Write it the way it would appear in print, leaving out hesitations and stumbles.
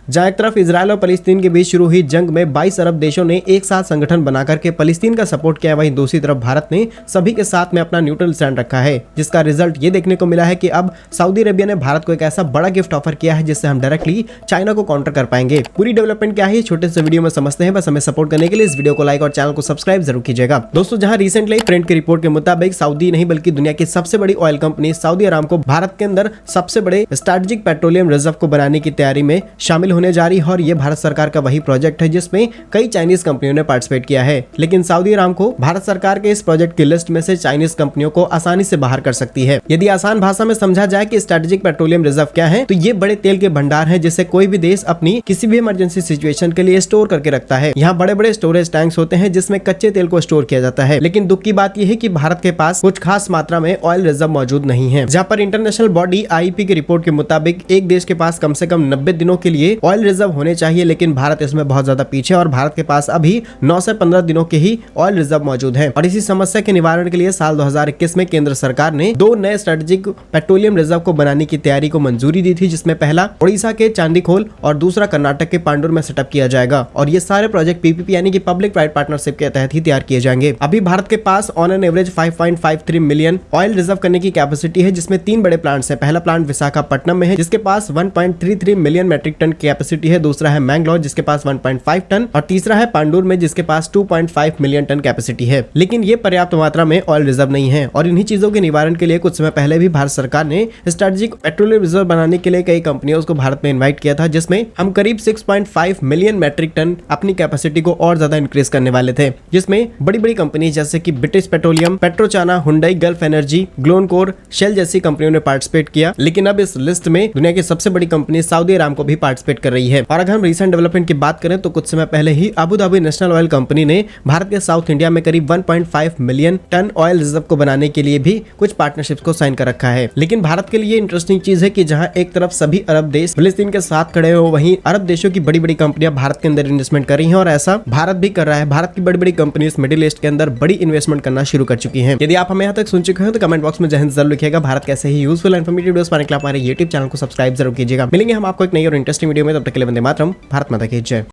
जहां एक तरफ इजराइल और फलस्तीन के बीच शुरू हुई जंग में 22 अरब देशों ने एक साथ संगठन बनाकर के फलस्तीन का सपोर्ट किया, वहीं दूसरी तरफ भारत ने सभी के साथ में अपना न्यूट्रल स्टैंड रखा है, जिसका रिजल्ट ये देखने को मिला है कि अब सऊदी अरेबिया ने भारत को एक ऐसा बड़ा गिफ्ट ऑफर किया है जिससे हम डायरेक्टली चाइना को काउंटर कर पाएंगे। पूरी डेवलपमेंट क्या है छोटे से वीडियो में समझते हैं। बस हमें सपोर्ट करने के लिए इस वीडियो को लाइक और चैनल को सब्सक्राइब जरूर कीजिएगा। दोस्तों, जहां रिसेंटली प्रिंट की रिपोर्ट के मुताबिक सऊदी नहीं बल्कि दुनिया की सबसे बड़ी oil company Saudi Aramco Bharat के अंदर सबसे बड़े स्ट्रेटेजिक पेट्रोलियम रिजर्व को बनाने की तैयारी में शामिल होने जा रही है, और ये भारत सरकार का वही प्रोजेक्ट है जिसमें कई चाइनीज कंपनियों ने पार्टिसिपेट किया है। लेकिन सऊदी अरामको भारत सरकार के इस प्रोजेक्ट की लिस्ट में से चाइनीज कंपनियों को आसानी से बाहर कर सकती है। यदि आसान भाषा में समझा जाए कि स्ट्रेटेजिक पेट्रोलियम रिजर्व क्या है, तो ये बड़े तेल के भंडार है जिसे कोई भी देश अपनी किसी भी इमरजेंसी सिचुएशन के लिए स्टोर करके रखता है। यहाँ बड़े बड़े स्टोरेज टैंक्स होते हैं जिसमें कच्चे तेल को स्टोर किया जाता है। लेकिन दुख की बात यह है कि भारत के पास कुछ खास मात्रा में ऑयल रिजर्व मौजूद नहीं है। जहाँ पर इंटरनेशनल बॉडी आईईपी की रिपोर्ट के मुताबिक एक देश के पास कम से कम 90 दिनों के लिए ऑयल रिजर्व होने चाहिए, लेकिन भारत इसमें बहुत ज्यादा पीछे, और भारत के पास अभी 9 से 15 दिनों के ही ऑयल रिजर्व मौजूद है। और इसी समस्या के निवारण के लिए साल 2021 में केंद्र सरकार ने 2 नए स्ट्रेटेजिक पेट्रोलियम रिजर्व को बनाने की तैयारी को मंजूरी दी थी, जिसमें पहला ओडिशा के चांदीखोल और दूसरा कर्नाटक के पांडुर में सेटअप किया जाएगा। और ये सारे प्रोजेक्ट पीपीपी यानी कि पब्लिक प्राइवेट पार्टनरशिप के तहत ही तैयार किए जाएंगे। अभी भारत के pass on an average 5.53 million oil reserve करने की कैपेसिटी है, जिसमें 3 बड़े प्लांट्स हैं। पहला प्लांट विशाखापट्टनम में है जिसके पास 1.33 मिलियन मेट्रिक टन की कैपेसिटी है, दूसरा है मैंगलोर जिसके पास 1.5 टन, और तीसरा है पांडुर में जिसके पास 2.5 मिलियन टन कैपेसिटी है। लेकिन ये पर्याप्त मात्रा में ऑयल रिजर्व नहीं है, और इन्हीं चीजों के निवारण के लिए कुछ समय पहले भी भारत सरकार ने स्ट्रेटेजिक पेट्रोलियम रिजर्व बनाने के लिए कई कंपनियों को भारत में इन्वाइट किया था, जिसमें हम करीब 6.5 मिलियन मेट्रिक टन अपनी कैपेसिटी को और ज्यादा इंक्रीज करने वाले थे, जिसमें बड़ी बड़ी कंपनी जैसे कि British Petroleum, PetroCanada, Hyundai, Gulf Energy, Glencore, Shell जैसी कंपनियों ने पार्टिसिपेट किया। लेकिन अब इस लिस्ट में दुनिया की सबसे बड़ी कंपनी सऊदी अरामको भी पार्टिसिपेट कर रही है। और अगर हम रिसेंट डेवलपमेंट की बात करें तो कुछ समय पहले ही Abu Dhabi National Oil Company ने भारत के साउथ इंडिया में करीब 1.5 मिलियन टन ऑयल रिजर्व को बनाने के लिए भी कुछ पार्टनरशिप्स को साइन कर रखा है। लेकिन भारत के लिए इंटरेस्टिंग चीज है कि जहां एक तरफ सभी अरब देश फिलिस्तीन के साथ खड़े हो, वहीं अरब देशों की बड़ी बड़ी कंपनियां भारत के अंदर इन्वेस्टमेंट कर रही हैं, और ऐसा भारत भी कर रहा है। भारत की बड़ी बड़ी कंपनीज मिडिल ईस्ट के अंदर बड़ी इन्वेस्टमेंट करना शुरू कर चुकी हैं। यदि आप हमें यहाँ तक सुन चुके हैं तो कमेंट बॉक्स में जय हिंद जरूर लिखिएगा। भारत कैसे ही यूजफुल इन्फॉर्मेटिव वीडियोस पाने के लिए हमारे YouTube चैनल को सब्सक्राइब जरूर कीजिएगा। मिलेंगे हम आपको एक नई और इंटरेस्टिंग वीडियो में, तब तक के लिए वंदे मातरम। भारत माता की जय।